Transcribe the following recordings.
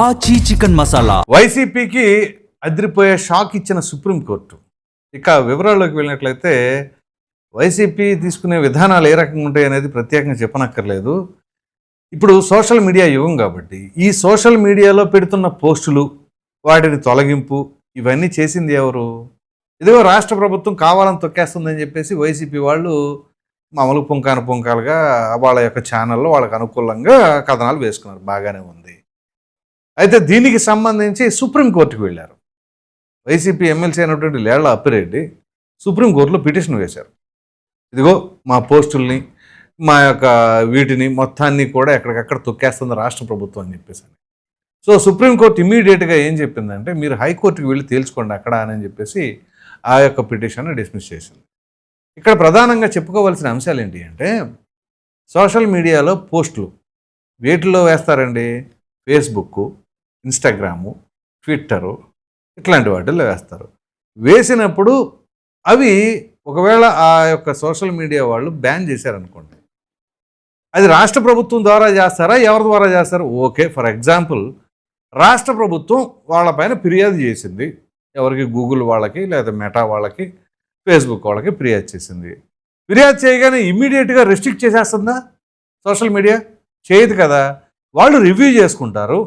ఆచి చికెన్ మసాలా. వైసీపీకి అదిరిపోయే షాక్ ఇచ్చిన సుప్రీంకోర్టు. ఇక వివరాల్లోకి వెళ్ళినట్లయితే వైసీపీ తీసుకునే విధానాలు ఏ రకంగా ఉంటాయి అనేది ప్రత్యేకంగా చెప్పనక్కర్లేదు. ఇప్పుడు సోషల్ మీడియా యుగం కాబట్టి ఈ సోషల్ మీడియాలో పెడుతున్న పోస్టులు, వాటిని తొలగింపు, ఇవన్నీ చేసింది ఎవరు? ఇదిగో రాష్ట్ర ప్రభుత్వం కావాలని తొక్కేస్తుందని చెప్పేసి వైసీపీ వాళ్ళు మామూలు పుంకాలుగా వాళ్ళ యొక్క ఛానల్లో వాళ్ళకి అనుకూలంగా కథనాలు వేసుకున్నారు. బాగానే ఉంది. అయితే దీనికి సంబంధించి సుప్రీంకోర్టుకు వెళ్ళారు. వైసీపీ ఎమ్మెల్సీ అయినటువంటి లేళ్ల అప్పిరెడ్డి సుప్రీంకోర్టులో పిటిషన్ వేశారు. ఇదిగో మా పోస్టుల్ని, మా యొక్క వీటిని మొత్తాన్ని కూడా ఎక్కడికక్కడ తొక్కేస్తుంది రాష్ట్ర ప్రభుత్వం అని చెప్పేసి. సో సుప్రీంకోర్టు ఇమీడియట్గా ఏం చెప్పిందంటే, మీరు హైకోర్టుకి వెళ్ళి తేల్చుకోండి అక్కడ అని చెప్పేసి ఆ యొక్క పిటిషన్ డిస్మిస్ చేసింది. ఇక్కడ ప్రధానంగా చెప్పుకోవాల్సిన అంశాలు ఏంటి అంటే, సోషల్ మీడియాలో పోస్టులు వేటిల్లో వేస్తారండి? ఫేస్బుక్, ఇన్స్టాగ్రాము, ట్విట్టరు, ఇట్లాంటి వాటిల్లో వేస్తారు. వేసినప్పుడు అవి ఒకవేళ ఆ యొక్క సోషల్ మీడియా వాళ్ళు బ్యాన్ చేశారనుకోండి, అది రాష్ట్ర ప్రభుత్వం ద్వారా చేస్తారా, ఎవరి ద్వారా చేస్తారు? ఓకే, ఫర్ ఎగ్జాంపుల్ రాష్ట్ర ప్రభుత్వం వాళ్ళపైన ఫిర్యాదు చేసింది. ఎవరికి? గూగుల్ వాళ్ళకి, లేదా మెటా వాళ్ళకి, ఫేస్బుక్ వాళ్ళకి ఫిర్యాదు చేసింది. ఫిర్యాదు చేయగానే ఇమ్మీడియట్గా రెస్ట్రిక్ట్ చేసేస్తుందా సోషల్ మీడియా? చేయదు కదా. వాళ్ళు రివ్యూ చేసుకుంటారు,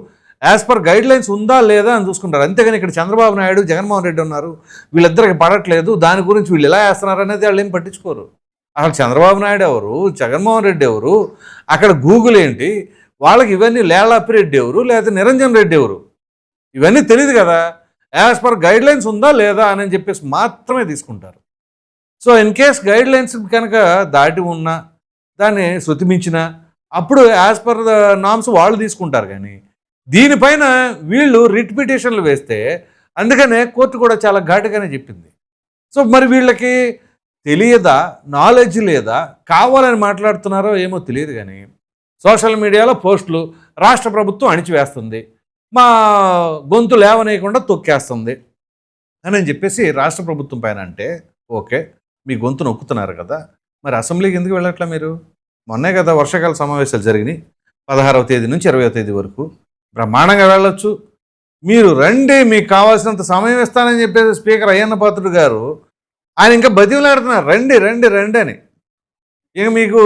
యాజ్ పర్ గైడ్ లైన్స్ ఉందా లేదా అని చూసుకుంటారు. అంతేగాని ఇక్కడ చంద్రబాబు నాయుడు, జగన్మోహన్ రెడ్డి ఉన్నారు, వీళ్ళిద్దరికి పడట్లేదు, దాని గురించి వీళ్ళు ఎలా వేస్తున్నారు అనేది వాళ్ళు ఏం పట్టించుకోరు. అసలు చంద్రబాబు నాయుడు ఎవరు, జగన్మోహన్ రెడ్డి ఎవరు, అక్కడ గూగుల్ ఏంటి, వాళ్ళకి ఇవన్నీ లేళ్లప్పిరెడ్డి ఎవరు, లేదా నిరంజన్ రెడ్డి ఎవరు, ఇవన్నీ తెలియదు కదా. యాజ్ పర్ గైడ్ లైన్స్ ఉందా లేదా అని చెప్పేసి మాత్రమే తీసుకుంటారు. So in case guide lines కనుక దాటి ఉన్నా, దాన్ని శృతిమించినా, అప్పుడు యాజ్ పర్ ద నామ్స్ వాళ్ళు తీసుకుంటారు. కానీ దీనిపైన వీళ్ళు రిట్ పిటిషన్లు వేస్తే, అందుకనే కోర్టు కూడా చాలా ఘాటుగానే చెప్పింది. సో మరి వీళ్ళకి తెలియదా, నాలెడ్జ్ లేదా, కావాలని మాట్లాడుతున్నారో ఏమో తెలియదు. కానీ సోషల్ మీడియాలో పోస్టులు రాష్ట్ర ప్రభుత్వం అణిచివేస్తుంది, మా గొంతు లేవనేయకుండా తొక్కేస్తుంది అని చెప్పేసి రాష్ట్ర ప్రభుత్వం పైన అంటే, ఓకే మీ గొంతు నొక్కుతున్నారు కదా, మరి అసెంబ్లీకి ఎందుకు వెళ్ళట్లా మీరు? మొన్నే కదా వర్షాకాల సమావేశాలు జరిగినాయి, 16వ తేదీ నుంచి 20వ తేదీ వరకు బ్రహ్మాండంగా వెళ్ళొచ్చు. మీరు రండి, మీకు కావాల్సినంత సమయం ఇస్తానని చెప్పేసి స్పీకర్ అయ్యన్న పాత్రుడు గారు ఆయన ఇంకా బతిమలాడుతున్నారు, రండి రండి రండి అని. ఇక మీకు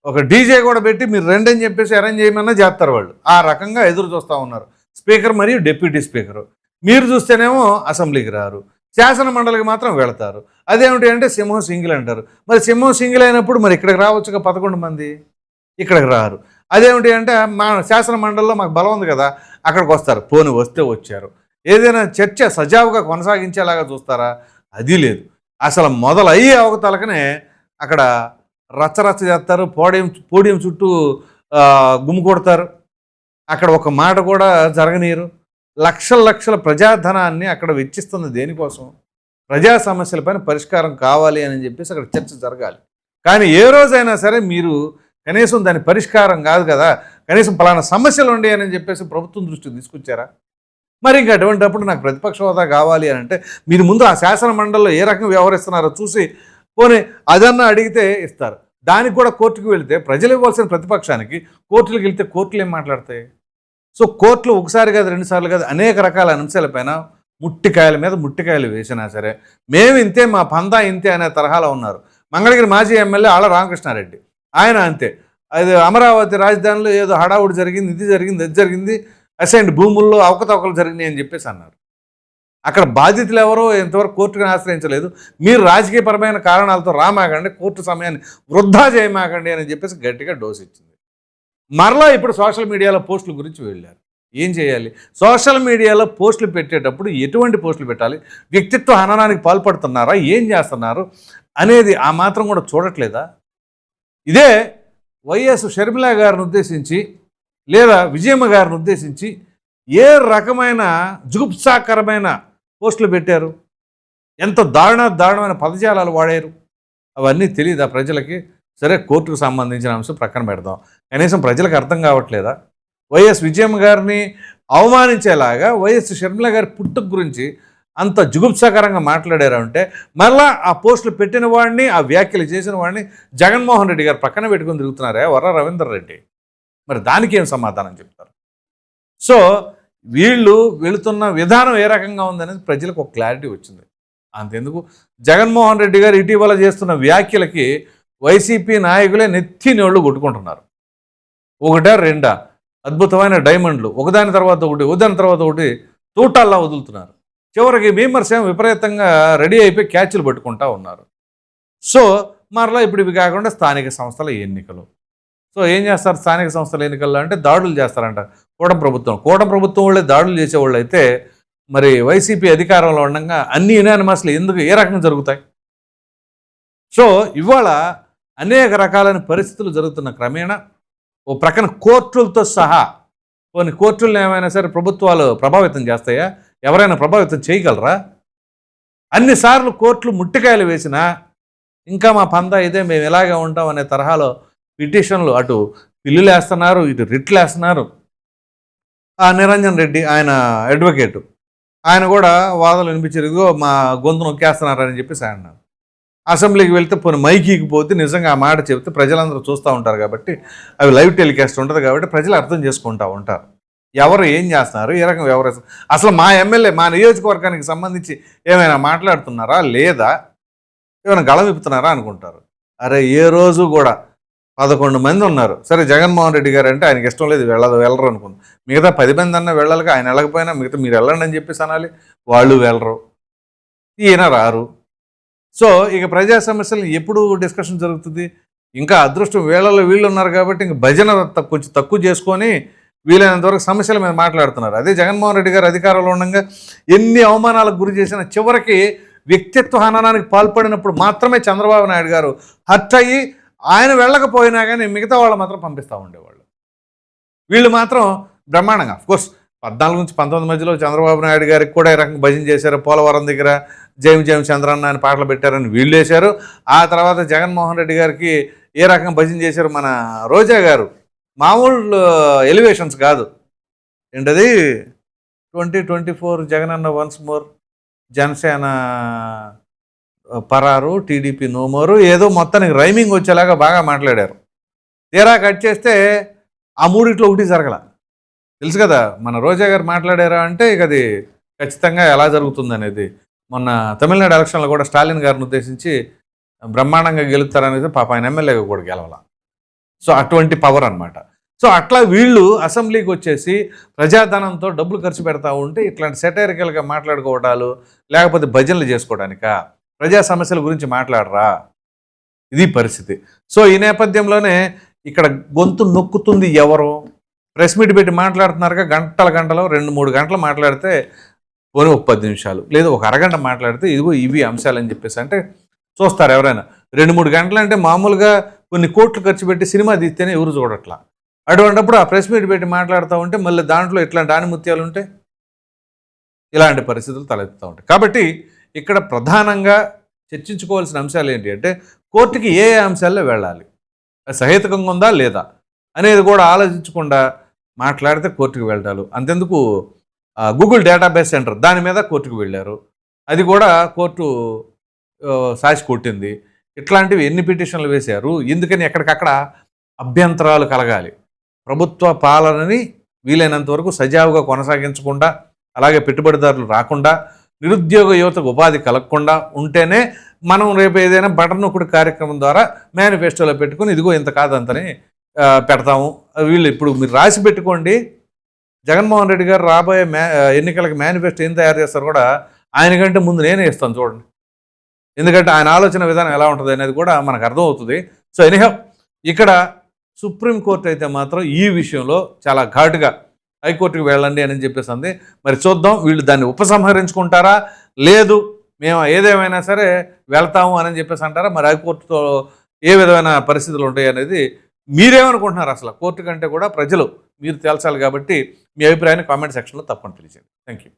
ఒక డీజే కూడా పెట్టి మీరు రండి అని చెప్పేసి అరేంజ్ చేయమన్నా చేస్తారు వాళ్ళు. ఆ రకంగా ఎదురు చూస్తూ ఉన్నారు స్పీకర్ మరియు డిప్యూటీ స్పీకరు. మీరు చూస్తేనేమో అసెంబ్లీకి రారు, శాసన మండలికి మాత్రం వెళతారు. అదేమిటి అంటే సింహం సింగిల్ అంటారు. మరి సింహం సింగిల్ అయినప్పుడు మరి ఇక్కడికి రావచ్చుగా 11 మంది, ఇక్కడికి రారు. అదేమిటి అంటే మా శాసన మండలిలో మాకు బలం ఉంది కదా, అక్కడికి వస్తారు. పోని వస్తే వచ్చారు. ఏదైనా చర్చ సజావుగా కొనసాగించేలాగా చూస్తారా? అది లేదు. అసలు మొదలయ్యే అవతలకనే అక్కడ రచ్చరచ్చ చేస్తారు, పోడియం చుట్టూ గుమ్ము కొడతారు. అక్కడ ఒక మాట కూడా జరగనీయరు. లక్షల ప్రజాధనాన్ని అక్కడ వెచ్చిస్తుంది దేనికోసం? ప్రజా సమస్యలపైన పరిష్కారం కావాలి అని చెప్పేసి అక్కడ చర్చ జరగాలి. కానీ ఏ రోజైనా సరే మీరు కనీసం దాని పరిష్కారం కాదు కదా, కనీసం పలానా సమస్యలు ఉండే అని చెప్పేసి ప్రభుత్వం దృష్టికి తీసుకొచ్చారా? మరి ఇంకా అటువంటిప్పుడు నాకు ప్రతిపక్ష హోదా కావాలి అని అంటే మీరు ముందు ఆ శాసన మండలిలో ఏ రకంగా వ్యవహరిస్తున్నారో చూసి పోనీ అదన్నా అడిగితే ఇస్తారు. దానికి కూడా కోర్టుకు వెళితే ప్రజలు ఇవ్వాల్సిన ప్రతిపక్షానికి కోర్టులకు వెళితే కోర్టులు ఏం మాట్లాడతాయి? సో కోర్టులు ఒకసారి కాదు, 2 సార్లు కాదు, అనేక రకాల అంశాలపైన ముట్టికాయల మీద ముట్టికాయలు వేసినా సరే మేము ఇంతే, మా పందా ఇంతే అనే తరహాలో ఉన్నారు. మంగళగిరి మాజీ ఎమ్మెల్యే ఆళ్ల రామకృష్ణారెడ్డి ఆయన అంతే. అది అమరావతి రాజధానిలో ఏదో హడావుడి జరిగింది, ఇది జరిగింది, అది జరిగింది, అసైన్డ్ భూముల్లో అవకతవకలు జరిగినాయి అని చెప్పేసి అన్నారు. అక్కడ బాధితులు ఎవరో ఎంతవరకు కోర్టును ఆశ్రయించలేదు. మీరు రాజకీయపరమైన కారణాలతో రామాకండి, కోర్టు సమయాన్ని వృధా చేయమాకండి అని చెప్పేసి గట్టిగా డోస్ ఇచ్చింది. మరలా ఇప్పుడు సోషల్ మీడియాలో పోస్టుల గురించి వెళ్ళారు. ఏం చేయాలి? సోషల్ మీడియాలో పోస్టులు పెట్టేటప్పుడు ఎటువంటి పోస్టులు పెట్టాలి, వ్యక్తిత్వ హననానికి పాల్పడుతున్నారా, ఏం చేస్తున్నారు అనేది ఆ మాత్రం కూడా చూడట్లేదా? ఇదే వైఎస్ షర్మిల గారిని ఉద్దేశించి లేదా విజయమ్మ గారిని ఉద్దేశించి ఏ రకమైన జుగుప్సాకరమైన పోస్టులు పెట్టారు, ఎంత దారుణమైన పదజాలాలు వాడారు, అవన్నీ తెలియదా ప్రజలకి? సరే కోర్టుకు సంబంధించిన అంశం ప్రక్కన పెడదాం, కనీసం ప్రజలకు అర్థం కావట్లేదా? వైఎస్ విజయమ్మ గారిని అవమానించేలాగా వైఎస్ షర్మిల గారి పుట్టుక గురించి అంత జుగుప్సాకరంగా మాట్లాడారు అంటే మళ్ళా ఆ పోస్టులు పెట్టిన వాడిని, ఆ వ్యాఖ్యలు చేసిన వాడిని జగన్మోహన్ రెడ్డి గారు పక్కన పెట్టుకుని తిరుగుతున్నారే వర్ర రవీందర్ రెడ్డి. మరి దానికి ఏం సమాధానం చెప్తారు? సో వీళ్ళు వెళుతున్న విధానం ఏ రకంగా ఉందనేది ప్రజలకు ఒక క్లారిటీ వచ్చింది. అంతెందుకు, జగన్మోహన్ రెడ్డి గారు ఇటీవల చేస్తున్న వ్యాఖ్యలకి వైసీపీ నాయకులే నెత్తి నోళ్ళు కొట్టుకుంటున్నారు. ఒకటా రెండా అద్భుతమైన డైమండ్లు ఒకదాని తర్వాత ఒకటి తూటాల్లా వదులుతున్నారు. చివరికి విమర్శ విపరీతంగా రెడీ అయిపోయి క్యాచ్లు పట్టుకుంటా ఉన్నారు. సో మరలా ఇప్పుడు ఇవి కాకుండా స్థానిక సంస్థల ఎన్నికలు. సో ఏం చేస్తారు స్థానిక సంస్థల ఎన్నికల్లో అంటే దాడులు చేస్తారంట కూటమి ప్రభుత్వం వాళ్ళే దాడులు చేసేవాళ్ళు అయితే మరి వైసీపీ అధికారంలో ఉండగా అన్ని యునానిమస్లు ఎందుకు ఏ రకంగా జరుగుతాయి? సో ఇవాళ అనేక రకాలైన పరిస్థితులు జరుగుతున్న క్రమేణా ఓ ప్రక్కన కోర్టులతో సహా కొన్ని కోర్టులను ఏమైనా సరే ప్రభుత్వాలు ప్రభావితం చేస్తాయా? ఎవరైనా ప్రభావితం చేయగలరా? అన్నిసార్లు కోర్టులు ముట్టికాయలు వేసినా ఇంకా మా పందా ఇదే, మేము ఇలాగే ఉంటాం అనే తరహాలో పిటిషన్లు అటు పిల్లులు వేస్తున్నారు, ఇటు రిట్లు వేస్తున్నారు. ఆ నిరంజన్ రెడ్డి ఆయన అడ్వకేటు ఆయన కూడా వాదనలు వినిపించారు, ఇదిగో మా గొంతు నొక్కేస్తున్నారని చెప్పేసి ఆయన అసెంబ్లీకి వెళ్తే పోనీ మైకీకి పోతే నిజంగా ఆ మాట చెబితే ప్రజలందరూ చూస్తూ ఉంటారు కాబట్టి అవి లైవ్ టెలికాస్ట్ ఉంటుంది కాబట్టి ప్రజలు అర్థం చేసుకుంటూ ఉంటారు ఎవరు ఏం చేస్తున్నారు, ఏ రకం వ్యవహరిస్తున్నారు. అసలు మా ఎమ్మెల్యే మా నియోజకవర్గానికి సంబంధించి ఏమైనా మాట్లాడుతున్నారా లేదా, ఏమైనా గళమిప్పుతున్నారా అనుకుంటారు. అరే ఏ రోజు కూడా 11 మంది ఉన్నారు. సరే జగన్మోహన్ రెడ్డి గారు అంటే ఆయనకి ఇష్టం లేదు వెళ్ళరు అనుకుంది. మిగతా 10 మంది అన్న వెళ్ళాలిగా, ఆయన వెళ్ళకపోయినా మిగతా మీరు వెళ్ళండి అని చెప్పేసి అనాలి. వాళ్ళు వెళ్ళరు, ఈయన రారు. సో ఇక ప్రజా సమస్యలు ఎప్పుడు డిస్కషన్ జరుగుతుంది? ఇంకా అదృష్టం వీళ్ళు ఉన్నారు కాబట్టి ఇంక భజన కొంచెం తక్కువ చేసుకొని వీలైనంతవరకు సమస్యల మీద మాట్లాడుతున్నారు. అదే జగన్మోహన్ రెడ్డి గారు అధికారంలో ఉండగా ఎన్ని అవమానాలకు గురి చేసిన చివరికి వ్యక్తిత్వ హననానికి పాల్పడినప్పుడు మాత్రమే చంద్రబాబు నాయుడు గారు హర్ట్ అయ్యి ఆయన వెళ్ళకపోయినా కానీ మిగతా వాళ్ళు మాత్రం పంపిస్తూ ఉండేవాళ్ళు. వీళ్ళు మాత్రం బ్రహ్మాండంగా అఫ్కోర్స్ 14 నుంచి 19 మధ్యలో చంద్రబాబు నాయుడు గారికి కూడా ఈ రకంగా భజన చేశారు. పోలవరం దగ్గర జయం చంద్రన్న అని పాటలు పెట్టారని వీళ్ళు వేశారు. ఆ తర్వాత జగన్మోహన్ రెడ్డి గారికి ఏ రకంగా భజన చేశారు మన రోజా గారు. మామూలు ఎలివేషన్స్ కాదు, ఏంటది 2024 జగనన్న వన్స్ మోర్, జనసేన పరారు, టీడీపీ నోమోరు, ఏదో మొత్తానికి రైమింగ్ వచ్చేలాగా బాగా మాట్లాడారు. తీరా కట్ చేస్తే ఆ మూడిట్లో ఒకటి జరగల. తెలుసు కదా మన రోజా గారు మాట్లాడారా అంటే ఇక అది ఖచ్చితంగా ఎలా జరుగుతుంది అనేది. మొన్న తమిళనాడు ఎలక్షన్లో కూడా స్టాలిన్ గారిని ఉద్దేశించి బ్రహ్మాండంగా గెలుస్తారనేది పాప ఆయన ఎమ్మెల్యేగా కూడా గెలవాల. సో అటువంటి పవర్ అనమాట. సో అట్లా వీళ్ళు అసెంబ్లీకి వచ్చేసి ప్రజాధనంతో డబ్బులు ఖర్చు పెడతా ఉంటే ఇట్లాంటి సెటైరికల్గా మాట్లాడుకోవడాలు, లేకపోతే భజనలు చేసుకోవడానికా? ప్రజా సమస్యల గురించి మాట్లాడరా? ఇది పరిస్థితి. సో ఈ నేపథ్యంలోనే ఇక్కడ గొంతు నొక్కుతుంది ఎవరు? ప్రెస్ మీట్ పెట్టి మాట్లాడుతున్నారుగా, గంటలు 2-3 గంటలు మాట్లాడితే పోనీ ఒక 10 నిమిషాలు లేదు ఒక అరగంట మాట్లాడితే ఇదిగో ఇవి అంశాలు అని చెప్పేసి అంటే చూస్తారు ఎవరైనా. 2-3 గంటలు అంటే మామూలుగా కొన్ని కోట్లు ఖర్చు పెట్టి సినిమా తీస్తేనే ఎవరు చూడట్లా. అటువంటిప్పుడు ఆ ప్రెస్ మీట్ పెట్టి మాట్లాడుతూ ఉంటే మళ్ళీ దాంట్లో ఇట్లాంటి ఆనిముత్యాలు ఉంటే ఇలాంటి పరిస్థితులు తలెత్తుతూ ఉంటాయి. కాబట్టి ఇక్కడ ప్రధానంగా చర్చించుకోవాల్సిన అంశాలు ఏంటి అంటే కోర్టుకి ఏ అంశాల్లో వెళ్ళాలి, సహేతుకంగా ఉందా లేదా అనేది కూడా ఆలోచించకుండా మాట్లాడితే కోర్టుకు వెళ్ళాలి. అంతెందుకు గూగుల్ డేటాబేస్ సెంటర్ దాని మీద కోర్టుకు వెళ్ళారు, అది కూడా కోర్టు సాక్షి కొట్టింది. ఇట్లాంటివి ఎన్ని పిటిషన్లు వేశారు? ఎందుకని ఎక్కడికక్కడ అభ్యంతరాలు కలగాలి. ప్రభుత్వ పాలనని వీలైనంత వరకు సజావుగా కొనసాగించకుండా, అలాగే పెట్టుబడిదారులు రాకుండా, నిరుద్యోగ యువతకు ఉపాధి కలగకుండా ఉంటేనే మనం రేపు ఏదైనా బటన్ నొక్కుడు కార్యక్రమం ద్వారా మేనిఫెస్టోలో పెట్టుకుని ఇదిగో ఇంత కాదంతని పెడతాము. వీళ్ళు ఇప్పుడు మీరు రాసి పెట్టుకోండి. జగన్మోహన్ రెడ్డి గారు రాబోయే ఎన్నికలకు మేనిఫెస్టో ఏం తయారు చేస్తారు కూడా ఆయనకంటే ముందు నేనే ఇస్తాను చూడండి. ఎందుకంటే ఆయన ఆలోచన విధానం ఎలా ఉంటుంది అనేది కూడా మనకు అర్థమవుతుంది. సో ఎనీహౌ ఇక్కడ సుప్రీంకోర్టు అయితే మాత్రం ఈ విషయంలో చాలా ఘాటుగా హైకోర్టుకు వెళ్ళండి అని చెప్పేసి అంది. మరి చూద్దాం వీళ్ళు దాన్ని ఉపసంహరించుకుంటారా, లేదు మేము ఏదేమైనా సరే వెళ్తాము అని చెప్పేసి అంటారా, మరి హైకోర్టుతో ఏ విధమైన పరిస్థితులు ఉంటాయి అనేది మీరేమనుకుంటున్నారు? అసలు కోర్టు కంటే కూడా ప్రజలు మీరు తేల్చాలి కాబట్టి మీ అభిప్రాయాన్ని కామెంట్ సెక్షన్లో తప్పని తెలియజేయండి. Thank you.